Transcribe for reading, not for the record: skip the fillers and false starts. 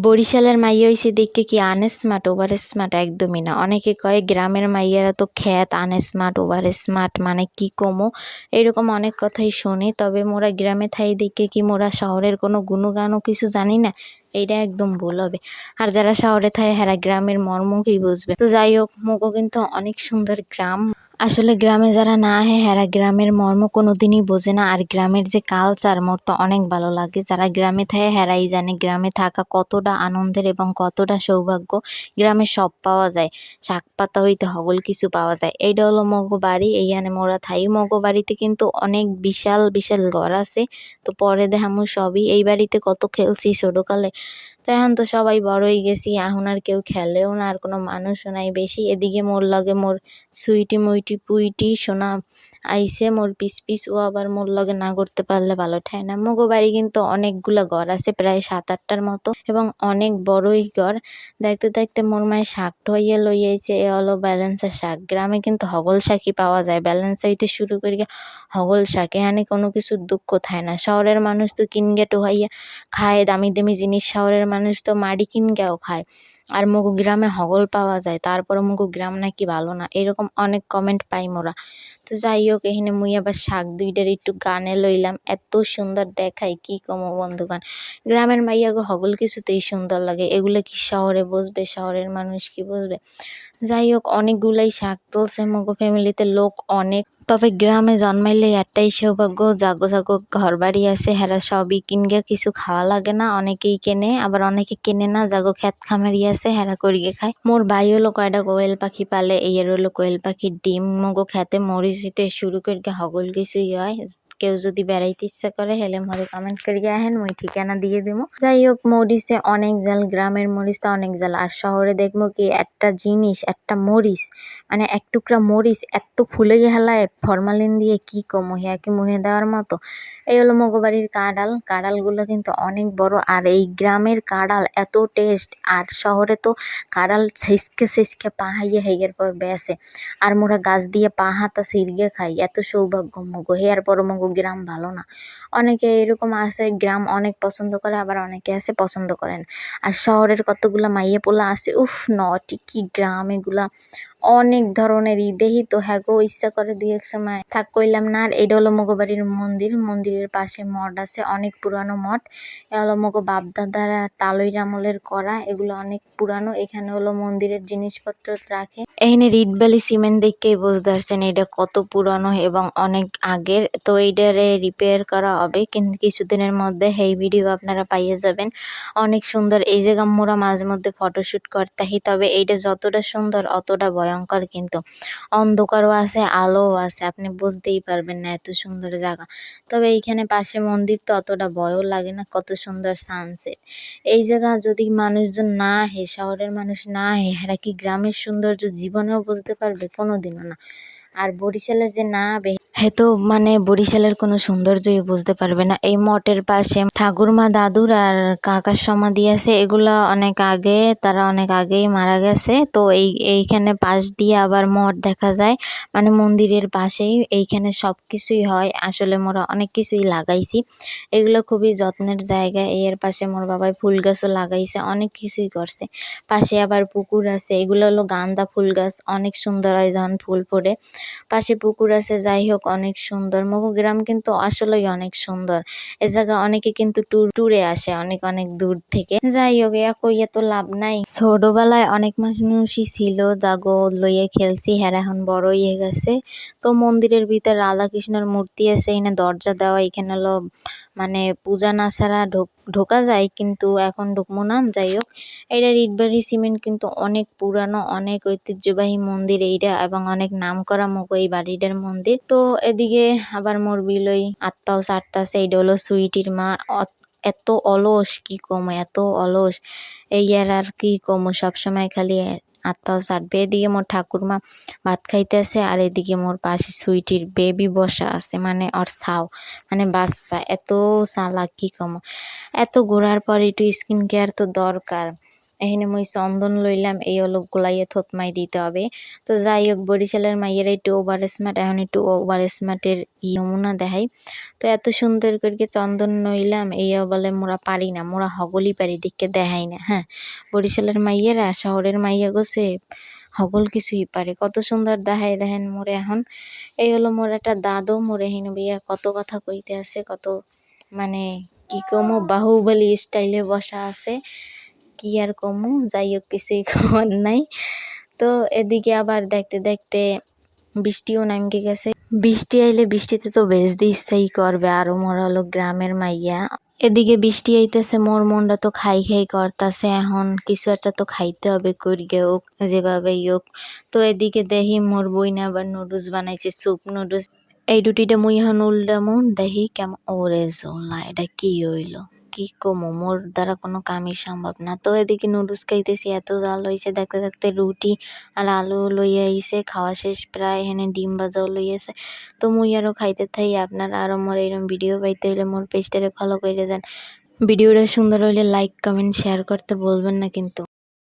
বরিশালের মাইয়া হইছে দেখে কি আনস্মার্ট ওভার স্মার্ট একদমই না। অনেকে কয় গ্রামের মাইয়ারা তো খ্যাত আনস্মার্ট ওভার স্মার্ট, মানে কি কমো এরকম অনেক কথাই শুনি। তবে মোরা গ্রামে থাই দেখে কি মোরা শহরের কোনো গুণগানও কিছু জানি না, এইটা একদম ভুল হবে। আর যারা শহরে থাকে হেরা গ্রামের মর্ম কি বুঝবে। তো যাই হোক, মোগো কিন্তু অনেক সুন্দর গ্রাম। আসলে গ্রামে যারা না আহে হেরা গ্রামের মর্ম কোনোদিনই বোঝে না। আর গ্রামের যে কালচার মোর তো অনেক ভালো লাগে। যারা গ্রামে থাকে হেরাই জানে গ্রামে থাকা কতটা আনন্দের এবং কতটা সৌভাগ্য। গ্রামে সব পাওয়া যায়, শাক পাতা হইতে সকল কিছু পাওয়া যায়। এইটা হলো মগো বাড়ি, এইখানে মোরা থাই। মগো বাড়িতে কিন্তু অনেক বিশাল বিশাল ঘর আছে। তো পরে দেখামু সবই। এই বাড়িতে কত খেলছি ছোটকালে। তো এখন তো সবাই বড় হয়ে গেছি, এখন আর কেউ খেলেও না, আর কোনো মানুষও নাই বেশি। এদিকে মোর লগে মোর সুইটি মুইটি পুইটি সোনা আইসে মোর পিস পিস, ও আবার মোর লগে না করতে পারলে ভালো ঠায় না। মগো বাড়ি কিন্তু অনেকগুলা ঘর আছে, প্রায় 7-8টার মতো, এবং অনেক বড়ই ঘর। দেখতে দেখতে মোর মায়ের শাক ঠইয়া লই আইছে, এ হলো ব্যালেন্সের শাক। গ্রামে কিন্তু হগল শাকই পাওয়া যায়, ব্যালেন্স হইতে শুরু করি হগল শাক। এখানে কোনো কিছুর দুঃখ থায় না। শহরের মানুষ তো কিনগে টোহাইয়া খায় দামি দামি জিনিস, শহরের মানুষ তো মাড়ি কিনগেও খায়। আর মগো গ্রামে হগল পাওয়া যায়, তারপরে মগো গ্রাম নাকি ভালো না, এরকম অনেক কমেন্ট পাই মোরা। তো যাই হোক, এখানে মুই আবার শাক দুইটার একটু গানে লইলাম, এত সুন্দর দেখাই কি কমো বন্ধুগণ। গ্রামের মাইয়াগো হগল কিছুতেই সুন্দর লাগে, এগুলো কি শহরে বসবে, শহরের মানুষ কি বুঝবে। যাই হোক, অনেকগুলাই শাক তুলছে মগো ফ্যামিলিতে, লোক অনেক। তবে গ্রামে জন্মাইলে একটাই সৌভাগ্য, জাগো জাগো ঘর বাড়ি আছে, হেরা সবই কিনগে, কিছু খাওয়া লাগে না। অনেকেই কেনে, আবার অনেকে কেনে না, জাগো ক্ষেত খামারি আছে হেরা করিয়ে খায়। মোর ভাই হলো কয়টা কোয়েল পাখি পালে, এইয়ের হলো কোয়েল পাখির ডিম মগো খেতে মরিচ দিতে শুরু করিয়া হগল কিছুই হয়। কেউ যদি বেড়াইতে ইচ্ছা করে হেলে মরে কমেন্ট করিয়া আহেন, মই ঠিকানা দিয়ে দেবো। যাই হোক, মরিচে অনেক জাল, গ্রামের মরিচ তো অনেক জাল। আর শহরে দেখবো কি একটা জিনিস, একটা মরিচ, মানে এক টুকরা মরিচ এত ফুলে হেলায় ফরমালিন দিয়ে, কি কমো হিয়া কি মুহে দেওয়ার মতো। এই হলো মগো বাড়ির কাঁড়াল। কাঁড়ালগুলো কিন্তু অনেক বড়, আর এই গ্রামের কাঁড়াল এত টেস্ট। আর শহরে তো কাঁড়াল ছেঁচকে ছেঁচকে পাহাইয়ে হেগের পর বেসে, আর মোরা গাছ দিয়ে পা হাতা ছিঁড়গে খাই। এত সৌভাগ্য মগো, হেয়ার পর মগো গ্রাম ভালো না। অনেকে এরকম আছে গ্রাম অনেক পছন্দ করে, আবার অনেকে আছে পছন্দ করেন। আর শহরের কতগুলা মাইয়ে পোলা আছে, উফ নটি কি গ্রাম এগুলা, অনেক ধরনেরই দেহি তো। হ্যাঁ গো, ইচ্ছা করে দুই এক সময় থাক কইলাম না। আর এটা হলো মগো বাড়ির মন্দির, মন্দিরের পাশে মঠ আছে, অনেক পুরানো মঠ। এ হলো মগো বাপদাদারা তালইর আমলের করা, এগুলো অনেক পুরানো। এখানে হলো মন্দিরের জিনিসপত্র রাখে। এখানে রিট ভ্যালি সিমেন্ট দেখেই বুঝতে পারছেন এটা কত পুরানো এবং অনেক আগের। তো এইটারে রিপেয়ার করা হবে, কিন্তু কিছুদিনের মধ্যে এই ভিডিও আপনারা পাইয়ে যাবেন। অনেক সুন্দর এই জায়গা, মোরা মাঝে মধ্যে ফটোশুট করতেই। তবে এইটা যতটা সুন্দর অতটা ভয়ঙ্কর, কিন্তু অন্ধকারও আছে আলোও আছে, আপনি বুঝতেই পারবেন না এত সুন্দর জায়গা। তবে এইখানে পাশে মন্দির, তো অতটা ভয়ও লাগে না, কত সুন্দর সানসেট। এই জায়গা যদি মানুষজন না আহে, শহরের মানুষ না আহে, এরা কি গ্রামের সৌন্দর্য জীবনেও বুঝতে পারবে? কোনোদিনও না। আর বরিশালে যে না আবে, হে তো মানে বরিশালের কোনো সৌন্দর্যই বুঝতে পারবে না। এই মঠের পাশে ঠাকুরমা দাদুর আর কাকার সমাধি আছে, এগুলা অনেক আগে, তারা অনেক আগেই মারা গেছে। তো এইখানে পাশ দিয়ে আবার মঠ দেখা যায়, মানে মন্দিরের পাশেই। এইখানে সব কিছুই হয়, আসলে মোরা অনেক কিছুই লাগাইছি, এগুলো খুবই যত্নের জায়গা। এর পাশে মোর বাবাই ফুল গাছও লাগাইছে, অনেক কিছুই করছে। পাশে আবার পুকুর আছে, এগুলো হলো গাঁদা ফুল গাছ, অনেক সুন্দর হয় যখন ফুল ফোটে। পাশে পুকুর আছে। যাই হোক, অনেক সুন্দর মগো গ্রাম, কিন্তু আসলেই অনেক সুন্দর। এ জায়গা অনেকে কিন্তু ট্যুরে আসে অনেক অনেক দূর থেকে। যাই হোক, কইয়া তো লাভ নাই। ছোটবেলায় অনেক মানুষই ছিল জাগো লইয়া খেলছি, হ্যাঁ এখন বড় হয়ে গেছে। তো মন্দিরের ভিতর রাধা কৃষ্ণের মূর্তি আছে, এখানে দরজা দেওয়া, এখানে হলো মানে পূজা না ছাড়া ঢোকা যায়, কিন্তু এখন ঢুকবো না। যাই হোক, এইটা ইটবাড়ি সিমেন্ট, কিন্তু অনেক পুরানো, অনেক ঐতিহ্যবাহী মন্দির এইটা, এবং অনেক নাম করা মগো এই বাড়িটার মন্দির। তো এদিকে আবার মোর বিলই হাত পাও চাটতাছে, এইটা হলো সুইটির মা। এত অলস কি কম, এত অলস, এই আর কি কম, সবসময় খালি হাত পাও চাটবে। এদিকে মোর ঠাকুরমা ভাত খাইতেছে, আর এদিকে মোর পাশে সুইটির বেবি বসা আছে, মানে ওর ছাও, মানে বাচ্চা। এত চালাক কি কম, এত ঘোরার পর একটু স্কিন কেয়ার তো দরকার। এখানে মুই চন্দন লইলাম, এই হলো গোলাইয়ে থতমাই দিতে হবে। তো যাই হোক, বরিশালের মাইয়েরা একটু ওভার স্মার্ট। এখন একটু ওভার স্মার্টের নমুনা দেখাই। তো এত সুন্দর করে চন্দন নইলাম, এইয়া বলে মোরা পারি না, মোরা হগলই পারি, দিককে দেখাই না। হ্যাঁ, বরিশালের মাইয়েরা শহরের মাইয়া গোছে হগল কিছুই পারে, কত সুন্দর দেখায় দেখেন মোরে। এখন এই হলো মোর একটা দাদু, মোরে হিন বিয়া কত কথা কইতে আছে, কত মানে কি কমু, বাহুবলী স্টাইলে বসা আছে, কি আর কমু। যাই হোক, কিছুই কমার নাই। তো এদিকে আবার দেখতে দেখতে বৃষ্টিও নামকে গেছে। বৃষ্টি আইলে বৃষ্টিতে তো ভেজতে ইচ্ছাই করবে, আরো মোর হলো গ্রামের মাইয়া। এদিকে বৃষ্টি আইতেছে, মোর মনটা তো খাই খাই করতাছে, এখন কিছু একটা তো খাইতে হবে করিগে হোক, যেভাবেই হোক। তো এদিকে দেখি মোর বইনা আবার নুডলস বানাইছে, স্যুপ নুডলস। এই রুটিটা মুই এখন উল্টামু, দেখি কেমন। ওরে জোলা, এটা কি হইলো, কি কমু, মোর দ্বারা কোনো কামই সম্ভব না। তো এদিকে নুডলস খাইতেছি, এত জাল হইছে, দেখতে দেখতে রুটি আর আলু লইয়া আইছে, খাওয়া শেষ প্রায়। এখানে ডিম ভাজাও লইয়াছে। তো মুই আরো খাইতে থাই। আপনারা আরো মোর এরকম ভিডিও পাইতে হইলে মোর পেজটারে ফলো করে যান। ভিডিওটা সুন্দর হইলে লাইক কমেন্ট শেয়ার করতে বলবেন না কিন্তু।